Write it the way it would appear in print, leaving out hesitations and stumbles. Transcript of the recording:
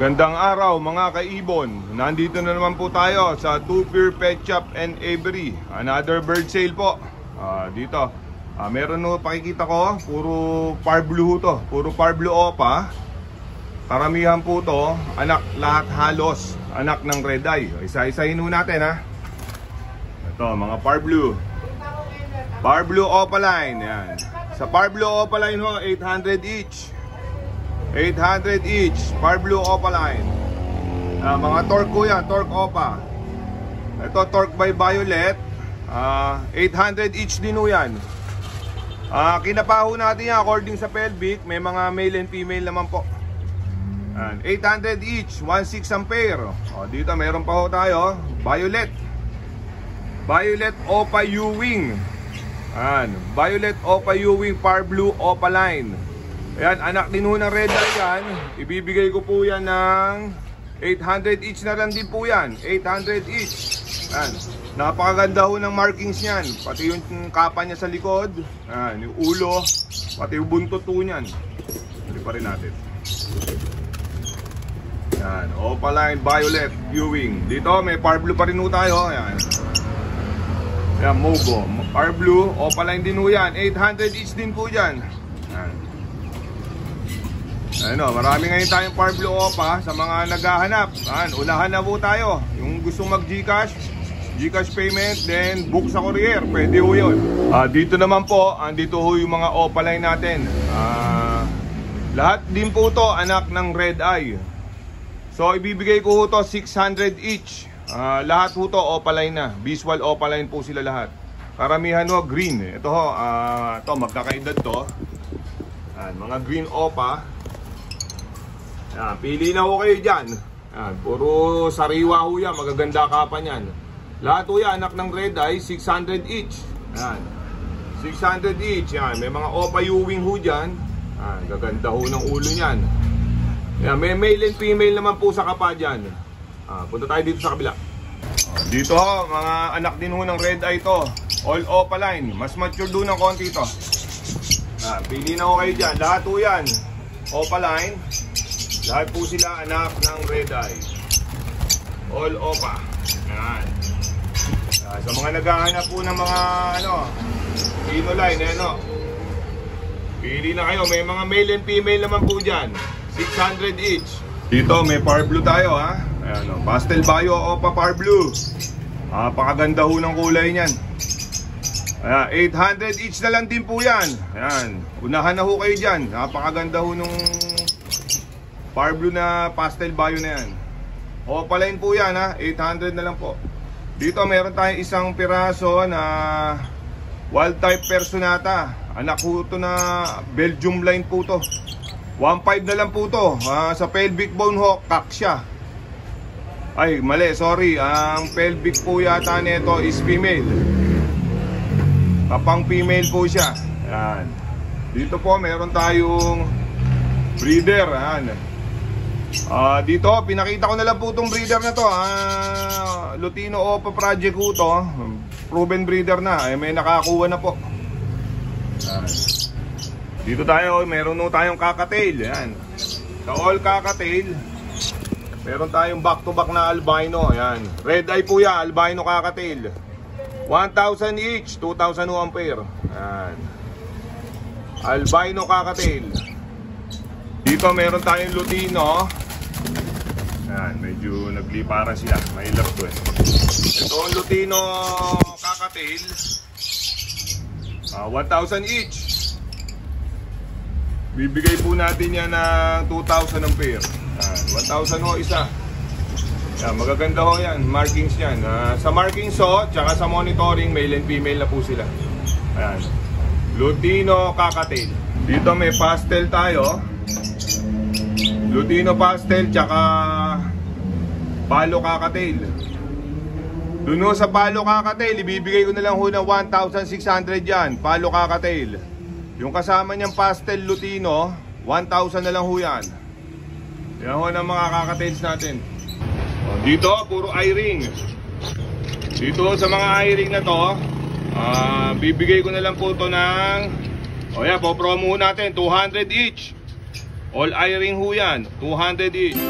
Magandang araw mga kaibon. Nandito na naman po tayo sa Two Pure Pet Shop and Aviary. Another bird sale po. Dito meron no pakikita ko, puro par blue to. Puro par blue opa. Karamihan po to, anak lahat halos. Anak ng red eye. Isa-isahin ho natin ha. Ito mga par blue. Par blue opaline. Yan. Sa par blue opaline ho, 800 each. 800 each, par blue opaline. Mga torque ko yan, torque opa. Ito torque by Violet. 800 each din ho yan. Kinapaho natin yan according sa pelvic. May mga male and female naman po. 800 each, 1.6 ampere. Dito meron pa ho tayo, Violet. Violet opa U-wing. Violet opa U-wing par blue opaline. Ayan, anak din ho ng red eye yan. Ibibigay ko po yan ng 800 each na lang din po yan. 800 each. Ayan, napakaganda ho ng markings yan. Pati yung kapa niya sa likod. Ayan, yung ulo. Pati yung buntot po niyan. Hindi pa rin natin. Ayan, opaline, violet, U-wing. Dito may par blue pa rin ho tayo. Ayan. Ayan, Mogo. Par blue, opaline din ho yan. 800 each din po yan. Ayan. Ano, marami ngayon tayong par blue opa sa mga naghahanap. Unahan na po tayo. Yung gustong mag Gcash payment, then book sa courier, pwede ho yun. Dito naman po, andito ho yung mga opaline natin. Lahat din po to anak ng red eye. So ibibigay ko ho to 600 each. Lahat ho to opaline na. Visual opaline po sila lahat. Karamihan ho green. Ito ho, to magkakaedad to. Mga green opa. Pili na ho kayo dyan. Puro sariwa ho yan. Magaganda kapa nyan. Lahat ho yan anak ng red eye, 600 each. 600 each. May mga opa U-wing ho dyan. Gaganda ho ng ulo nyan. May male and female naman po sa kapa dyan. Punta tayo dito sa kabila. Dito ho, mga anak din ho ng red eye to. All opaline. Mas mature doon ng konti to. Pili na ho kayo dyan. Lahat ho yan opaline. Lahat po sila anak ng red eye. All opa. Ayan. Sa mga naghahanap po ng mga inoline, pili na kayo. May mga male and female naman po dyan. 600 each. Dito may par blue tayo ha. Ayan, pastel bio opa par blue. Pakaganda ho ng kulay niyan. Ayan, 800 each na lang din po yan. Ayan, unahan na ho kayo dyan. Napakaganda ho nung par blue na pastel bio na yan. Opaline po yan ha, 800 na lang po. Dito meron tayong isang piraso na wild type personata. Anak po ito na Belgium line po to. 1.5 na lang po to. Sa pelvic bone ho, kaksya. Ay mali, sorry. Ang pelvic po yata nito is female. Kapang female po siya. Yan. Dito po meron tayong breeder. Yan. Dito pinakita ko na lang po itong breeder na to. Lutino Opa Project po to. Proven breeder na. May nakakuha na po. Dito tayo, meron no tayong kakatail. Yan. Sa all kakatail, meron tayong back to back na albino. Yan. Red eye po yan, albino kakatail. 1,000 each, 2,000 ampere. Yan. Albino kakatail. Dito meron tayong lutino. Yan, medyo nagliparan sila. May love to eh. Ito ang lutino kakatail. 1,000 each. Bibigay po natin yan ng 2,000 ampere. 1,000 ho isa. Yan, magaganda ho yan. Markings yan. Sa markings ho, tsaka sa monitoring, male and female na po sila. Ayan. Lutino kakatail. Dito may pastel tayo. Lutino pastel tsaka palo kakatail. Doon sa palo kakatail, ibibigay ko na lang ho ng 1,600 yan. Palo kakatail. Yung kasama niyang pastel lutino, 1,000 na lang ho yan. Yan ho ng mga kakatails natin. Dito, puro eye-ring. Dito sa mga eye-ring na to, bibigay ko na lang po to ng po promo natin, 200 each. All eye-ring ho yan, 200 each.